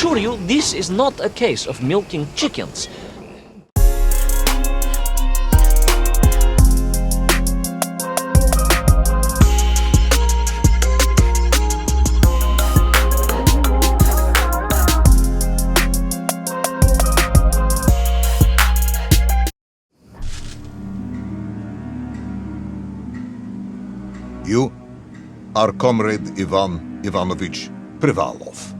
assure you, this is not a case of milking chickens. You are Comrade Ivan Ivanovich Privalov.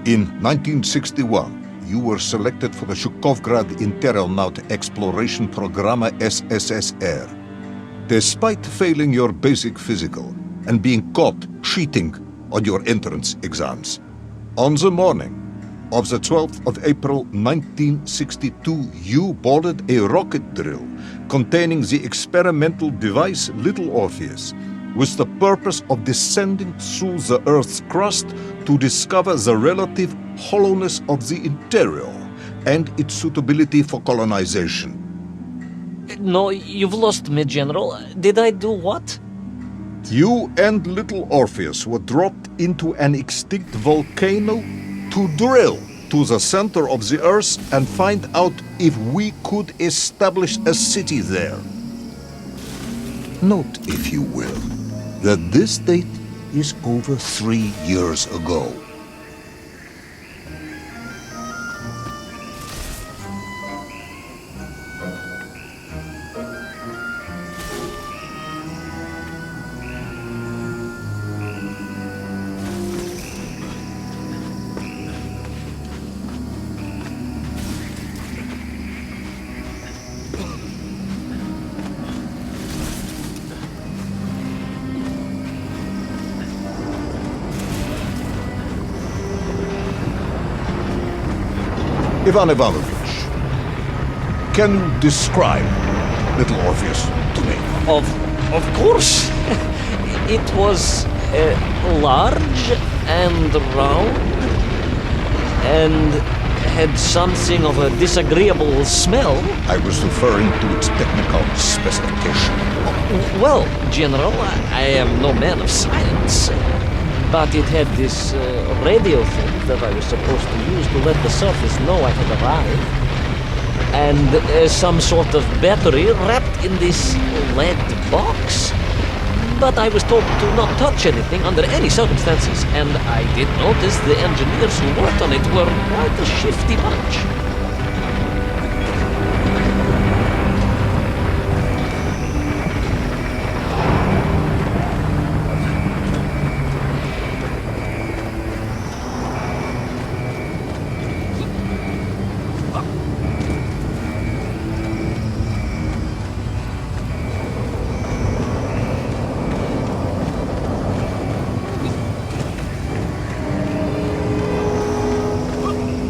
In 1961, you were selected for the Shukovgrad Interonaut Exploration Programma SSSR. Despite failing your basic physical and being caught cheating on your entrance exams, on the morning of the 12th of April 1962, you boarded a rocket drill containing the experimental device Little Orpheus, with the purpose of descending through the Earth's crust to discover the relative hollowness of the interior and its suitability for colonization. No, you've lost me, General. Did I do what? You and Little Orpheus were dropped into an extinct volcano to drill to the center of the Earth and find out if we could establish a city there. Note, if you will, that this date is over 3 years ago. Ivan Ivanovich, can you describe Little Orpheus to me? Of course. It was large and round and had something of a disagreeable smell. I was referring to its technical specification. Well, General, I am no man of science, but it had this radio thing that I was supposed to use to let the surface know I had arrived, and some sort of battery wrapped in this lead box. But I was told to not touch anything under any circumstances, and I did notice the engineers who worked on it were quite a shifty bunch.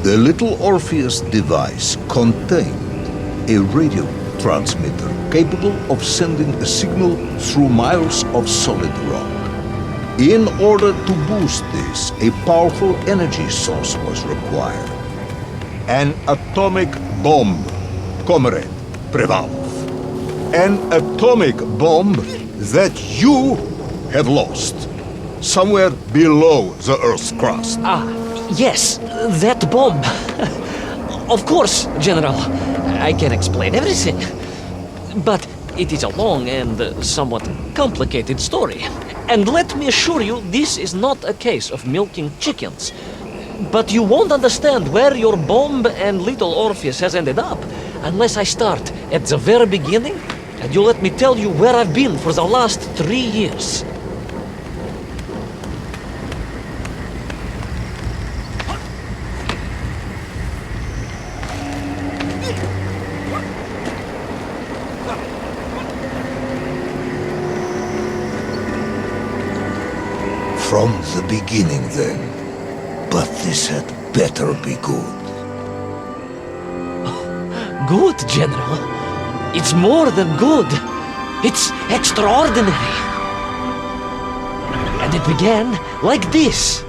The Little Orpheus device contained a radio transmitter capable of sending a signal through miles of solid rock. In order to boost this, a powerful energy source was required. An atomic bomb, Comrade Privalov. An atomic bomb that you have lost somewhere below the Earth's crust. Yes, that bomb. Of course, General. I can explain everything. But it is a long and somewhat complicated story. And let me assure you, this is not a case of milking chickens. But you won't understand where your bomb and Little Orpheus has ended up unless I start at the very beginning and you let me tell you where I've been for the last 3 years. From the beginning, then. But this had better be good. Good, General. It's more than good. It's extraordinary. And it began like this.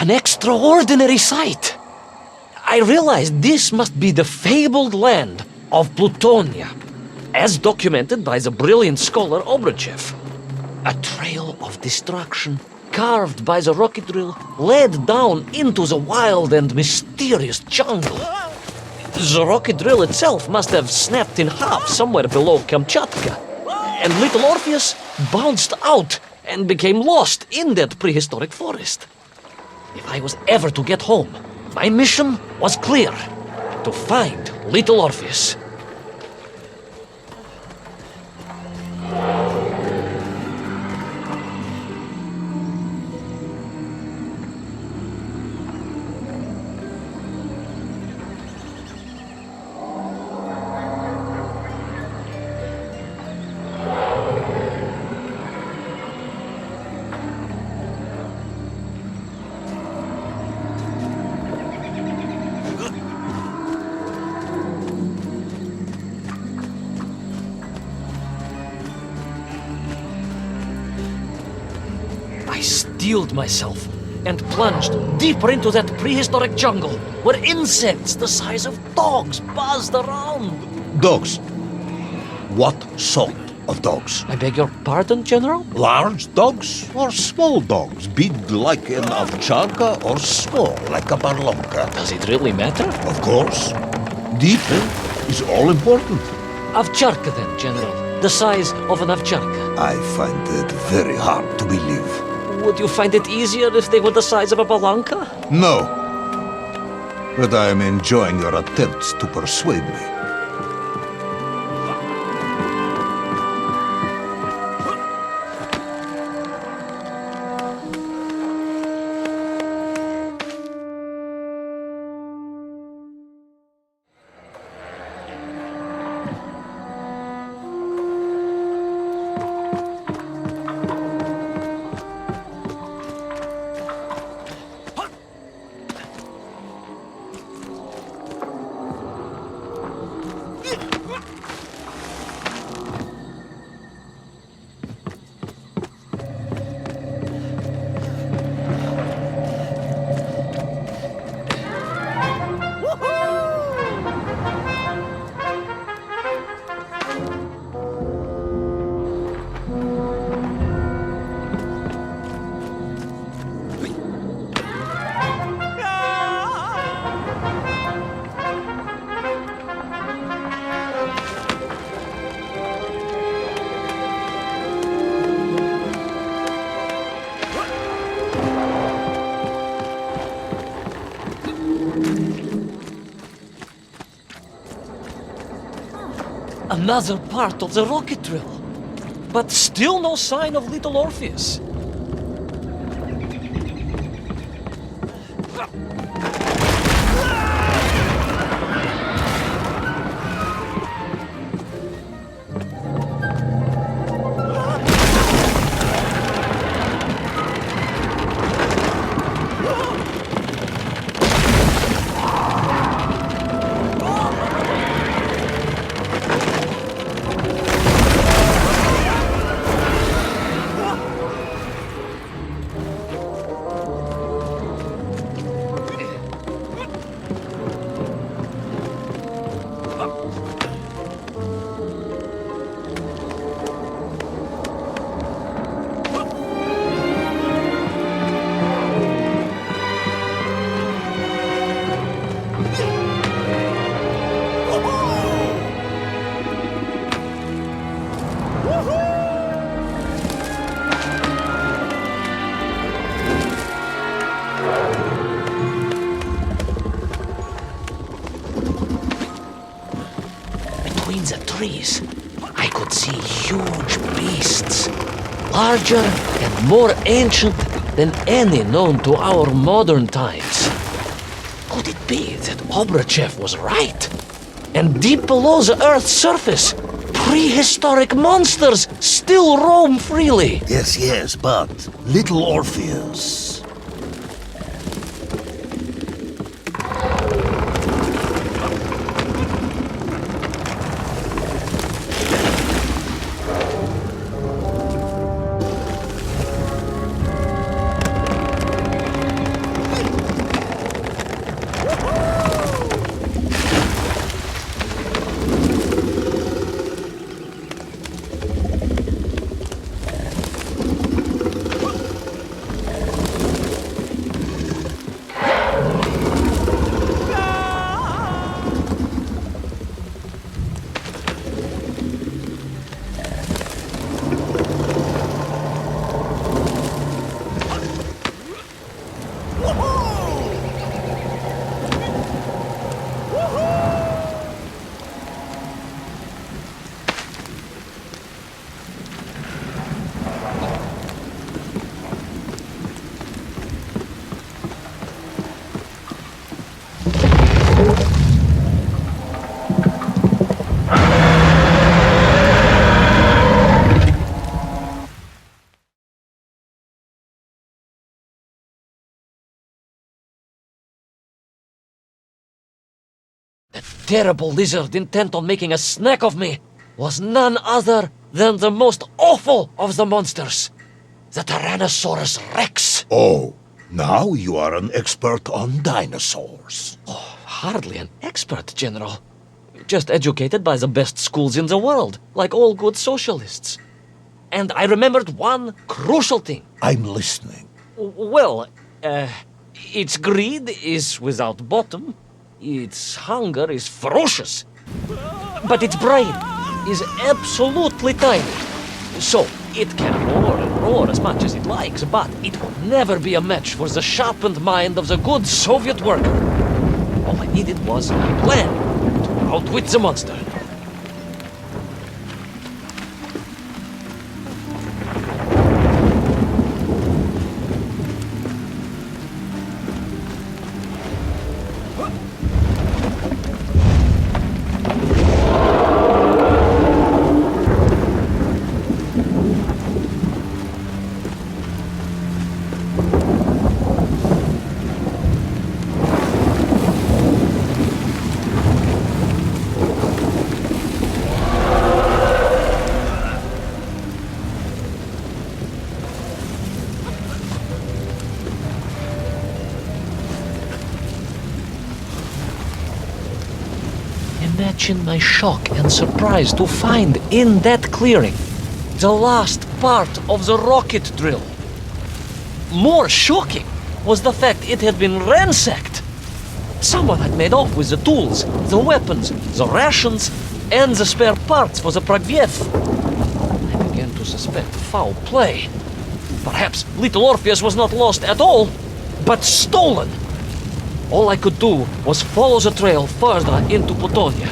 An extraordinary sight. I realized this must be the fabled land of Plutonia, as documented by the brilliant scholar Obruchev. A trail of destruction, carved by the rocket drill, led down into the wild and mysterious jungle. The rocket drill itself must have snapped in half somewhere below Kamchatka, and little Orpheus bounced out and became lost in that prehistoric forest. If I was ever to get home, my mission was clear: to find little Orpheus. I steeled myself and plunged deeper into that prehistoric jungle where insects the size of dogs buzzed around. Dogs. What sort of dogs? I beg your pardon, General? Large dogs or small dogs? Big like an ovcharka or small like a barlonka? Does it really matter? Of course. Detail is all important. Ovcharka then, General. The size of an ovcharka. I find it very hard to believe. Would you find it easier if they were the size of a balanka? No. But I am enjoying your attempts to persuade me. Another part of the rocket drill. But still no sign of little Orpheus. Between the trees, I could see huge beasts, larger and more ancient than any known to our modern times. Could it be that Obruchev was right? And deep below the Earth's surface, prehistoric monsters still roam freely. Yes, but little Orpheus. The terrible lizard intent on making a snack of me was none other than the most awful of the monsters, the Tyrannosaurus Rex. Oh, now you are an expert on dinosaurs. Hardly an expert, General. Just educated by the best schools in the world, like all good socialists. And I remembered one crucial thing. I'm listening. Well, its greed is without bottom, its hunger is ferocious, but its brain is absolutely tiny. So, it can roar and roar as much as it likes, but it will never be a match for the sharpened mind of the good Soviet worker. All I needed was a plan to outwit the monster. Imagine my shock and surprise to find in that clearing the last part of the rocket drill. More shocking was the fact it had been ransacked. Someone had made off with the tools, the weapons, the rations, and the spare parts for the Pragviev. I began to suspect foul play. Perhaps little Orpheus was not lost at all, but stolen. All I could do was follow the trail further into Plutonia.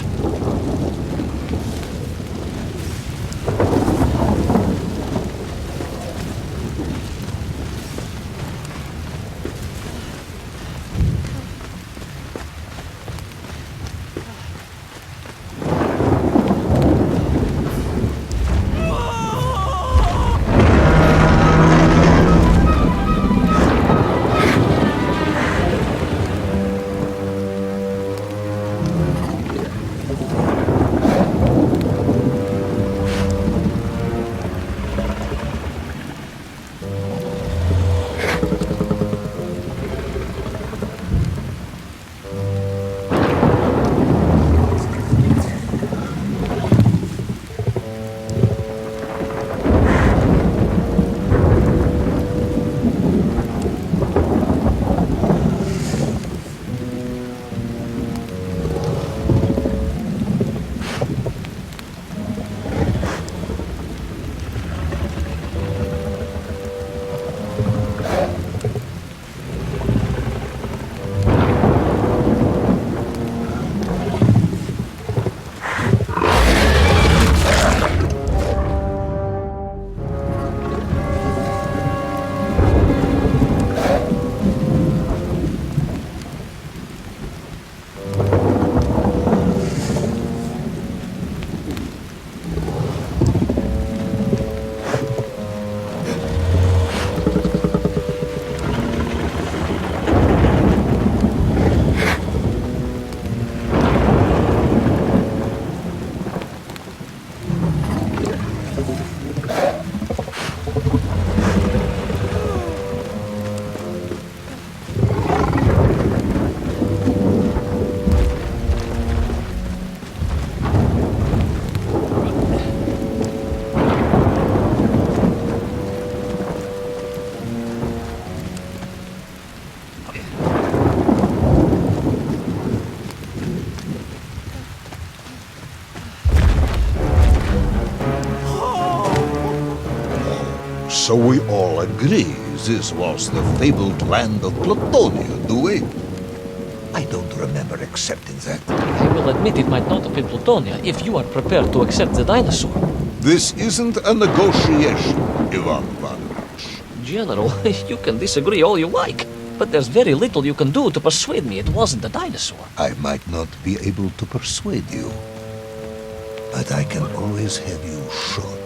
So we all agree this was the fabled land of Plutonia, do we? I don't remember accepting that. I will admit it might not have been Plutonia if you are prepared to accept the dinosaur. This isn't a negotiation, Ivan Ivanovich. General, you can disagree all you like, but there's very little you can do to persuade me it wasn't a dinosaur. I might not be able to persuade you, but I can always have you shot.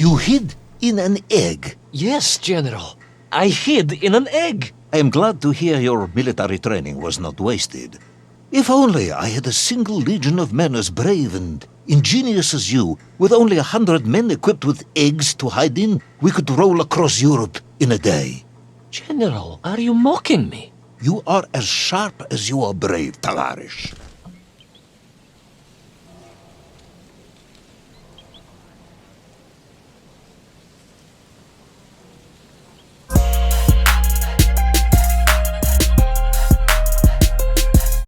You hid in an egg. Yes, General. I hid in an egg. I am glad to hear your military training was not wasted. If only I had a single legion of men as brave and ingenious as you, with only 100 men equipped with eggs to hide in, we could roll across Europe in a day. General, are you mocking me? You are as sharp as you are brave, Tavarish.